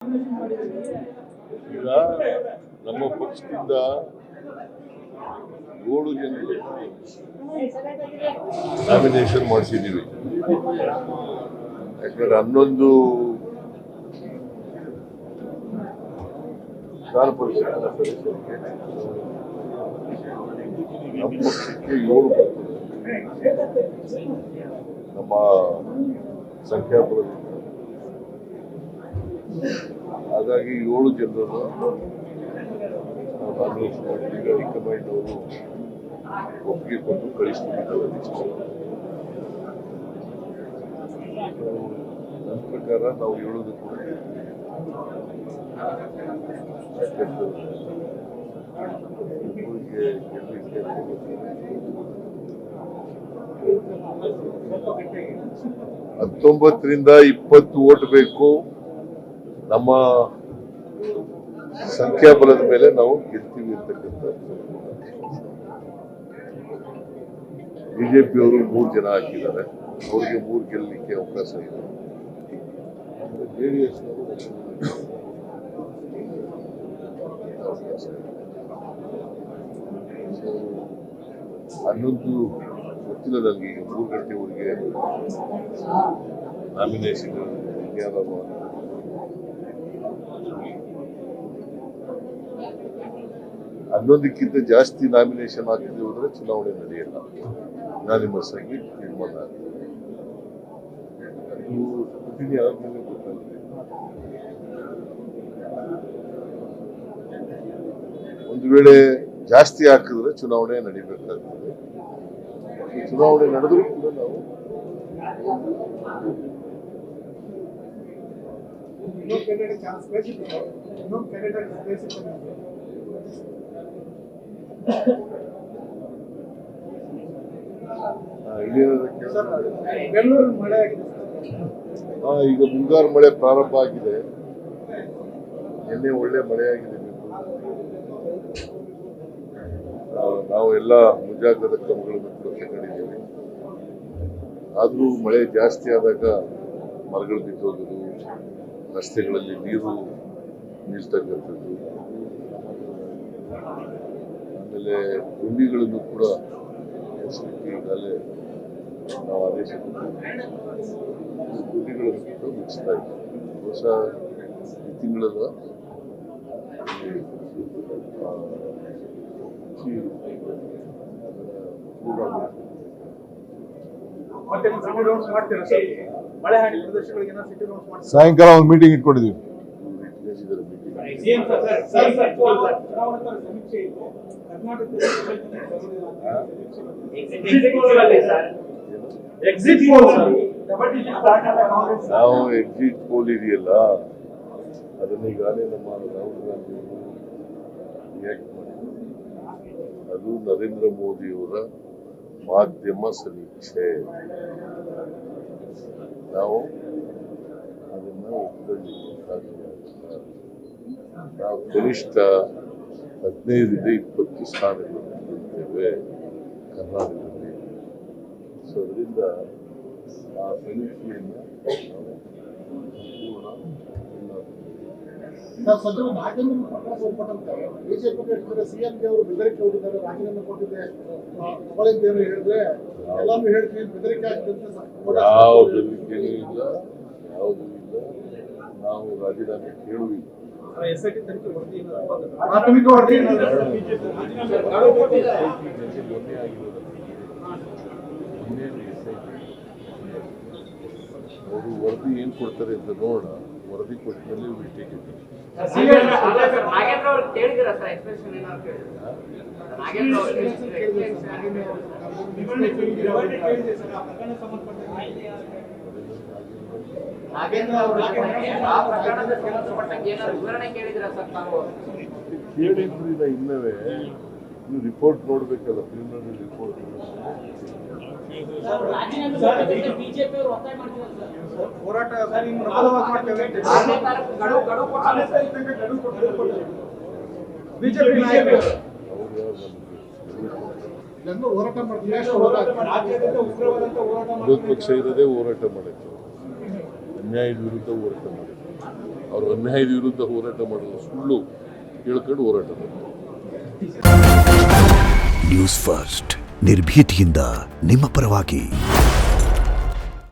ಈಗ ನಮ್ಮ ಪಕ್ಷದಿಂದ 7 ಜನರು ನಾಮಿನೇಷನ್ ಮಾಡಿಸಿದ್ದೀವಿ. ಯಾಕಂದ್ರೆ 11 ವಿಧಾನ ಪರಿಷತ್ತಿನ ಸದಸ್ಯರಿಗೆ ನಮ್ಮ ಪಕ್ಷಕ್ಕೆ 7 ಬರ್ತದೆ. ನಮ್ಮ ಸಂಖ್ಯಾಬಲದಿಂದ ಹಾಗಾಗಿ 7 ಜನರನ್ನು ನಾಮಿನೇಷನ್ ಮಾಡಿದ್ದೀವಿ. ಹೈಕಮಾಂಡ್ ಅವರು ಒಪ್ಪಿಗೆ ಕೊಟ್ಟು ಕಳಿಸ್ಕೊಂಡಿದ್ದಾರೆ. ನನ್ನ ಪ್ರಕಾರ ನಾವು ಹೇಳೋದಕ್ಕೂ ಊರಿಗೆ ಗೆಲ್ಲಲಿಕ್ಕೆ 19ರಿಂದ 20 ಓಟ್ ಬೇಕು. ನಮ್ಮ ಸಂಖ್ಯಾಬಲದ ಮೇಲೆ ನಾವು ಗೆಲ್ತೀವಿ ಅಂತಕ್ಕಂಥ ಬಿಜೆಪಿಯವರು 3 ಜನ ಹಾಕಿದ್ದಾರೆ. ಅವರಿಗೆ 3 ಗೆಲ್ಲಲಿಕ್ಕೆ ಅವಕಾಶ ಇದೆ. ಜೆಡಿಎಸ್ 11 ಗೊತ್ತಿಲ್ಲ ನನಗೆ. ಈಗ 3 ಗಂಟೆವರೆಗೆ ನಾಮಿನೇಷನ್ ವಿಜ್ಞಾನ 11ಕ್ಕಿಂತ ಜಾಸ್ತಿ ನಾಮಿನೇಷನ್ ಹಾಕಿದ್ರೆ ಹೋದ್ರೆ ಚುನಾವಣೆ ನಡೆಯಲ್ಲ. ಯುನಾನಿಮಸ್ ಆಗಿ ತೀರ್ಮಾನ ಆಗ್ತದೆ. ಅದು ಸ್ಕ್ರೂಟಿನಿ ಆದ್ಮೇಲೆ ಗೊತ್ತಾಗ್ತದೆ. ಒಂದು ವೇಳೆ ಜಾಸ್ತಿ ಹಾಕಿದ್ರೆ ಚುನಾವಣೆ ನಡೀಬೇಕಾಗ್ತದೆ. ಚುನಾವಣೆ ನಡೆದರೂ ಕೂಡ ನಾವು ಈಗ ಮುಂಗಾರು ಮಳೆ ಪ್ರಾರಂಭ ಆಗಿದೆ. ನಿನ್ನೆ ಒಳ್ಳೆ ಮಳೆ ಆಗಿದೆ. ನಾವು ಎಲ್ಲ ಮುಂಜಾಗ್ರತಾ ಕ್ರಮಗಳನ್ನು ಕೂಡ ತಗೊಂಡಿದ್ದೇವೆ. ಆದರೂ ಮಳೆ ಜಾಸ್ತಿ ಆದಾಗ ಮರಗಳು ಬಿದ್ದೋಗೋದು, ರಸ್ತೆಗಳಲ್ಲಿ ನೀರು ನಿಲ್ತಕ್ಕಂಥದ್ದು, ಆಮೇಲೆ ಗುಂಡಿಗಳನ್ನು ಕೂಡ ಮುಚ್ಚಲಿಕ್ಕೆ ಈಗಾಗಲೇ ನಾವು ಆದೇಶ ಕೊಟ್ಟಿದ್ದೇವೆ. ಗುಂಡಿಗಳನ್ನು ಕೂಡ ಮುಚ್ಚಿಸ್ತಾ ಇದ್ದೀವಿ. ಹೊಸ ಈ ತಿಂಗಳದ ಸಾಯಂಕಾಲ ಒಂದು ಮೀಟಿಂಗ್ ಇಟ್ಕೊಂಡಿದ್ದೀವಿ. ನಾವು ಎಕ್ಸಿಟ್ ಪೋಲ್ ಇದೆಯಲ್ಲ, ಅದನ್ನ ಈಗಾಗಲೇ ನಮ್ಮ ರಾಹುಲ್ ಗಾಂಧಿ ಅವರು ರಿಯಾಕ್ಟ್ ಮಾಡಿದ್ದಾರೆ. ಅದು ನರೇಂದ್ರ ಮೋದಿಯವರ ಮಾಧ್ಯಮ ಸಮೀಕ್ಷೆ. ನಾವು ಅದನ್ನ ಒಪ್ಪಿಕೊಳ್ಳಲಿಕ್ಕೆ ಸಾಧ್ಯ ಆಗಿಲ್ಲ. ನಾವು ಕನಿಷ್ಠ 15ರಿಂದ 20 ಸ್ಥಾನಗಳನ್ನು ಗೆಲ್ತೇವೆ ಕರ್ನಾಟಕದಲ್ಲಿ. ಸೊ ಅದರಿಂದ ಆ ಸಮೀಕ್ಷೆಯನ್ನು ಬಿಜೆಪಿ ಸಿಎಂಗೆ ಅವರು ಬೆದರಿಕೆ ಹೋಗಿದ್ದಾರೆ. ರಾಜೀನಾಮೆ ಕೊಟ್ಟಿದೆ ಹೇಳಿದ್ರೆ ಎಲ್ಲಾನು ಹೇಳ್ತೀವಿ, ಬೆದರಿಕೆ ಆಗ್ತದೆ. ಯಾವ ಬೆದರಿಕೆಯೂ ಇಲ್ಲ, ಯಾವುದೂ ಇಲ್ಲ. ನಾವು ರಾಜೀನಾಮೆ ಕೇಳುವಿಲ್ಲ. ಪ್ರಾಥಮಿಕ ವರದಿ ಅವರು ವರದಿ ಏನ್ ಕೊಡ್ತಾರೆ ಅಂತ ನೋಡೋಣ. ವರದಿ ಕೊಟ್ಟಮೇಲೆ ಭೇಟಿಯಾಗಿದ್ದೀವಿ. ಕೇಳಿದ್ರಿಲ್ಲ. ಇನ್ನವೇ ನೀವು ರಿಪೋರ್ಟ್ ನೋಡ್ಬೇಕಲ್ಲ, ಪ್ರಿಲಿಮಿನರಿ ರಿಪೋರ್ಟ್. ಹೋರಾಟ ಬಿಜೆಪಿ ಹೋರಾಟ ವಿರೋಧ ಪಕ್ಷ ಇರೋದೇ ಹೋರಾಟ ಮಾಡುತ್ತೆ. ಅನ್ಯಾಯದ ವಿರುದ್ಧ ಹೋರಾಟ ಮಾಡುತ್ತೆ. ಅವರು ಅನ್ಯಾಯದ ವಿರುದ್ಧ ಹೋರಾಟ ಮಾಡೋದು ಸುಳ್ಳು ಹೇಳ್ಕೊಂಡು ಹೋರಾಟ ಮಾಡ್ತಾರೆ. ನ್ಯೂಸ್ ಫಸ್ಟ್ ನಿರ್ಭೀತಿಯಿಂದ ನಿಮ್ಮ ಪರವಾಗಿ.